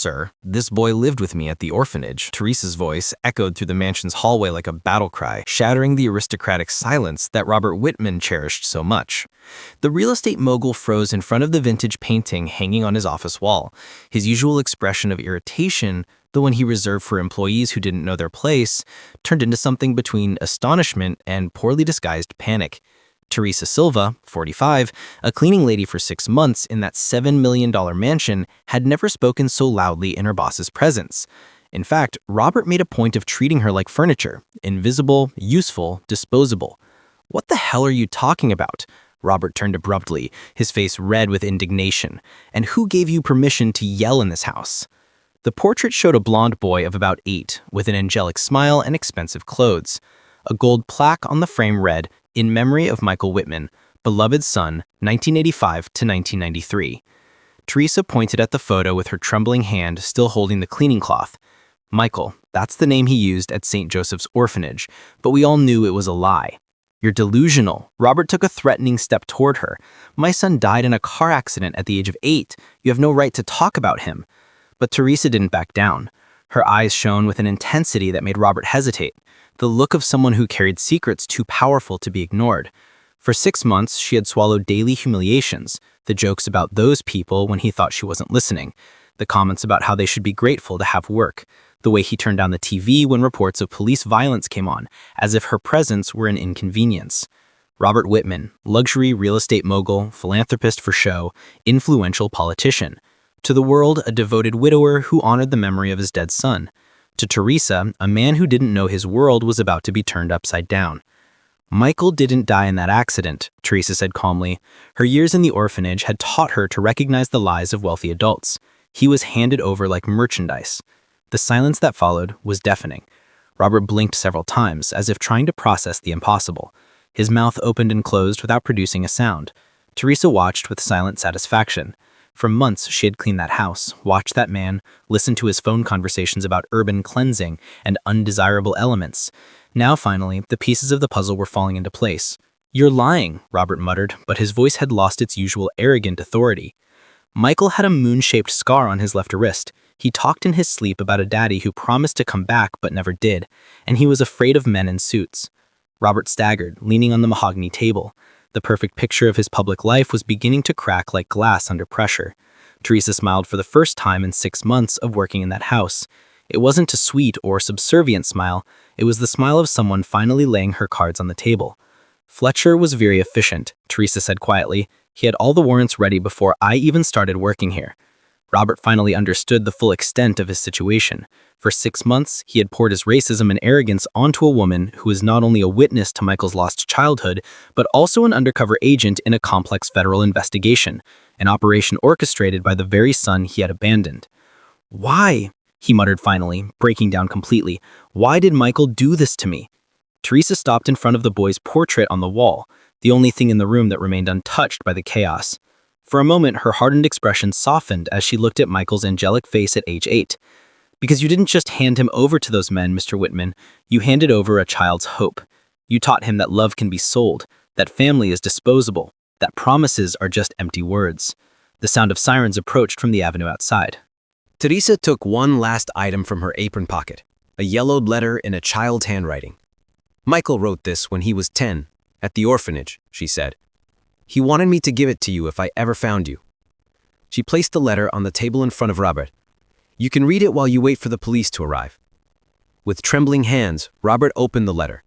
sir. This boy lived with me at the orphanage." Teresa's voice echoed through the mansion's hallway like a battle cry, shattering the aristocratic silence that Robert Whitman cherished so much. The real estate mogul froze in front of the vintage painting hanging on his office wall. His usual expression of irritation, the one he reserved for employees who didn't know their place, turned into something between astonishment and poorly disguised panic. Teresa Silva, 45, a cleaning lady for 6 months in that $7 million mansion, had never spoken so loudly in her boss's presence. In fact, Robert made a point of treating her like furniture, invisible, useful, disposable. "What the hell are you talking about?" Robert turned abruptly, his face red with indignation. "And who gave you permission to yell in this house?" The portrait showed a blonde boy of about 8, with an angelic smile and expensive clothes. A gold plaque on the frame read, "In memory of Michael Whitman, beloved son, 1985 to 1993. Teresa pointed at the photo with her trembling hand still holding the cleaning cloth. "Michael, that's the name he used at St. Joseph's Orphanage, but we all knew it was a lie." "You're delusional." Robert took a threatening step toward her. "My son died in a car accident at the age of 8. You have no right to talk about him." But Teresa didn't back down. Her eyes shone with an intensity that made Robert hesitate, the look of someone who carried secrets too powerful to be ignored. For 6 months, she had swallowed daily humiliations, the jokes about those people when he thought she wasn't listening, the comments about how they should be grateful to have work, the way he turned down the TV when reports of police violence came on, as if her presence were an inconvenience. Robert Whitman, luxury real estate mogul, philanthropist for show, influential politician. To the world, a devoted widower who honored the memory of his dead son. To Teresa, a man who didn't know his world was about to be turned upside down. "Michael didn't die in that accident," Teresa said calmly. Her years in the orphanage had taught her to recognize the lies of wealthy adults. He was handed over like merchandise. The silence that followed was deafening. Robert blinked several times, as if trying to process the impossible. His mouth opened and closed without producing a sound. Teresa watched with silent satisfaction. For months, she had cleaned that house, watched that man, listened to his phone conversations about urban cleansing and undesirable elements. Now, finally, the pieces of the puzzle were falling into place. "You're lying," Robert muttered, but his voice had lost its usual arrogant authority. Michael had a moon-shaped scar on his left wrist. He talked in his sleep about a daddy who promised to come back but never did, and he was afraid of men in suits. Robert staggered, leaning on the mahogany table. The perfect picture of his public life was beginning to crack like glass under pressure. Teresa smiled for the first time in 6 months of working in that house. It wasn't a sweet or subservient smile. It was the smile of someone finally laying her cards on the table. "Fletcher was very efficient," Teresa said quietly. "He had all the warrants ready before I even started working here." Robert finally understood the full extent of his situation. For 6 months, he had poured his racism and arrogance onto a woman who was not only a witness to Michael's lost childhood, but also an undercover agent in a complex federal investigation, an operation orchestrated by the very son he had abandoned. "Why?" he muttered finally, breaking down completely. "Why did Michael do this to me?" Teresa stopped in front of the boy's portrait on the wall, the only thing in the room that remained untouched by the chaos. For a moment, her hardened expression softened as she looked at Michael's angelic face at age 8. "Because you didn't just hand him over to those men, Mr. Whitman. You handed over a child's hope. You taught him that love can be sold, that family is disposable, that promises are just empty words." The sound of sirens approached from the avenue outside. Teresa took one last item from her apron pocket, a yellowed letter in a child's handwriting. "Michael wrote this when he was 10, at the orphanage," she said. "He wanted me to give it to you if I ever found you." She placed the letter on the table in front of Robert. "You can read it while you wait for the police to arrive." With trembling hands, Robert opened the letter.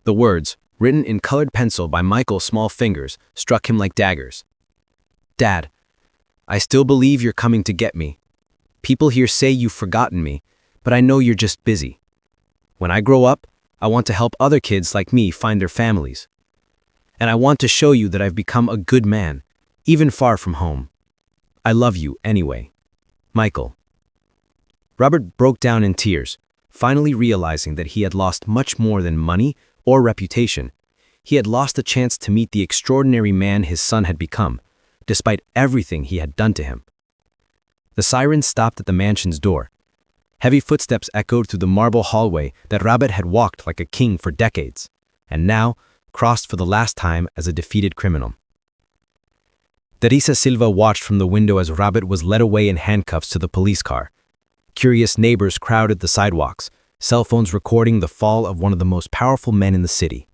The words, written in colored pencil by Michael's small fingers, struck him like daggers. "Dad, I still believe you're coming to get me. People here say you've forgotten me, but I know you're just busy. When I grow up, I want to help other kids like me find their families. And I want to show you that I've become a good man, even far from home. I love you anyway. Michael." Robert broke down in tears, finally realizing that he had lost much more than money or reputation. He had lost the chance to meet the extraordinary man his son had become, despite everything he had done to him. The sirens stopped at the mansion's door. Heavy footsteps echoed through the marble hallway that Robert had walked like a king for decades, and now crossed for the last time as a defeated criminal. Teresa Silva watched from the window as Robert was led away in handcuffs to the police car, Curious neighbors crowded the sidewalks, cell phones recording the fall of one of the most powerful men in the city.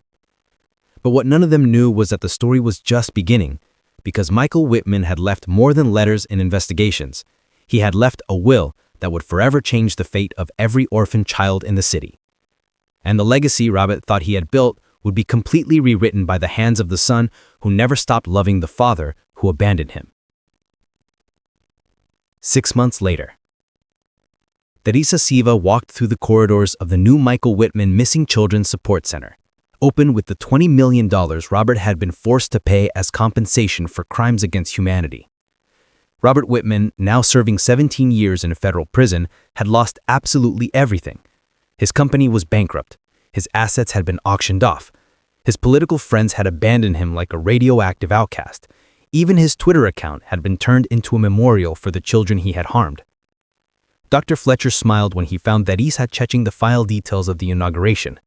But what none of them knew was that the story was just beginning, because Michael Whitman had left more than letters and investigations. He had left a will that would forever change the fate of every orphan child in the city. And the legacy Robert thought he had built would be completely rewritten by the hands of the son who never stopped loving the father who abandoned him. 6 months later, Teresa Silva walked through the corridors of the new Michael Whitman Missing Children Support Center, open with the $20 million Robert had been forced to pay as compensation for crimes against humanity. Robert Whitman, now serving 17 years in a federal prison, had lost absolutely everything. His company was bankrupt. His assets had been auctioned off. His political friends had abandoned him like a radioactive outcast. Even his Twitter account had been turned into a memorial for the children he had harmed. Dr. Fletcher smiled when he found Teresa checking the file details of the inauguration.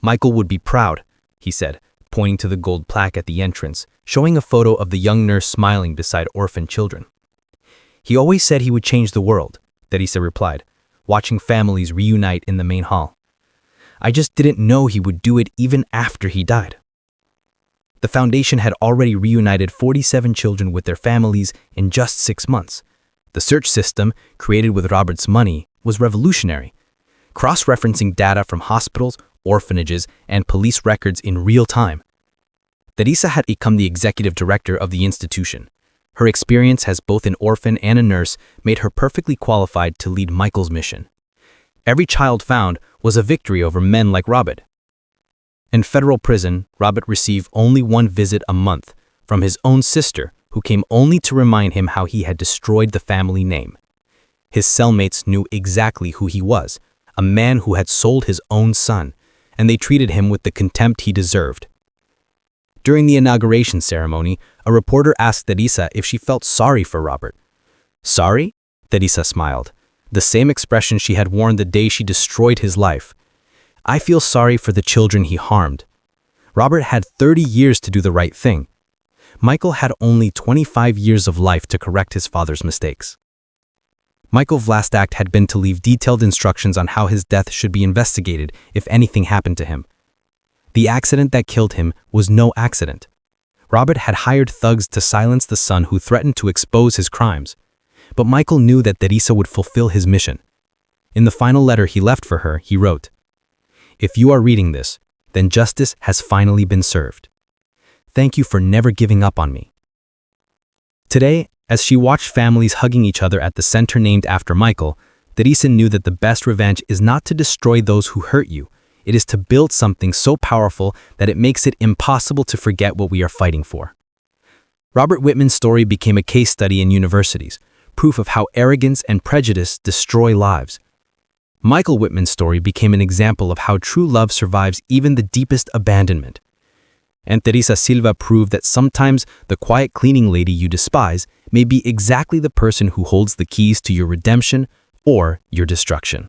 Michael would be proud, he said, pointing to the gold plaque at the entrance, showing a photo of the young nurse smiling beside orphan children. He always said he would change the world, Teresa replied, watching families reunite in the main hall. I just didn't know he would do it even after he died. The foundation had already reunited 47 children with their families in just 6 months. The search system, created with Robert's money, was revolutionary, cross-referencing data from hospitals, orphanages, and police records in real time. Teresa had become the executive director of the institution. Her experience as both an orphan and a nurse made her perfectly qualified to lead Michael's mission. Every child found was a victory over men like Robert. In federal prison, Robert received only one visit a month from his own sister, who came only to remind him how he had destroyed the family name. His cellmates knew exactly who he was, a man who had sold his own son, and they treated him with the contempt he deserved. During the inauguration ceremony, a reporter asked Teresa if she felt sorry for Robert. Sorry? Teresa smiled, the same expression she had worn the day she destroyed his life. I feel sorry for the children he harmed. Robert had 30 years to do the right thing. Michael had only 25 years of life to correct his father's mistakes. Michael Vlastak had been to leave detailed instructions on how his death should be investigated if anything happened to him. The accident that killed him was no accident. Robert had hired thugs to silence the son who threatened to expose his crimes. But Michael knew that Teresa would fulfill his mission. In the final letter he left for her, he wrote, "If you are reading this, then justice has finally been served. Thank you for never giving up on me." Today, as she watched families hugging each other at the center named after Michael, Teresa knew that the best revenge is not to destroy those who hurt you. It is to build something so powerful that it makes it impossible to forget what we are fighting for. Robert Whitman's story became a case study in universities, proof of how arrogance and prejudice destroy lives. Michael Whitman's story became an example of how true love survives even the deepest abandonment. And Teresa Silva proved that sometimes the quiet cleaning lady you despise may be exactly the person who holds the keys to your redemption or your destruction.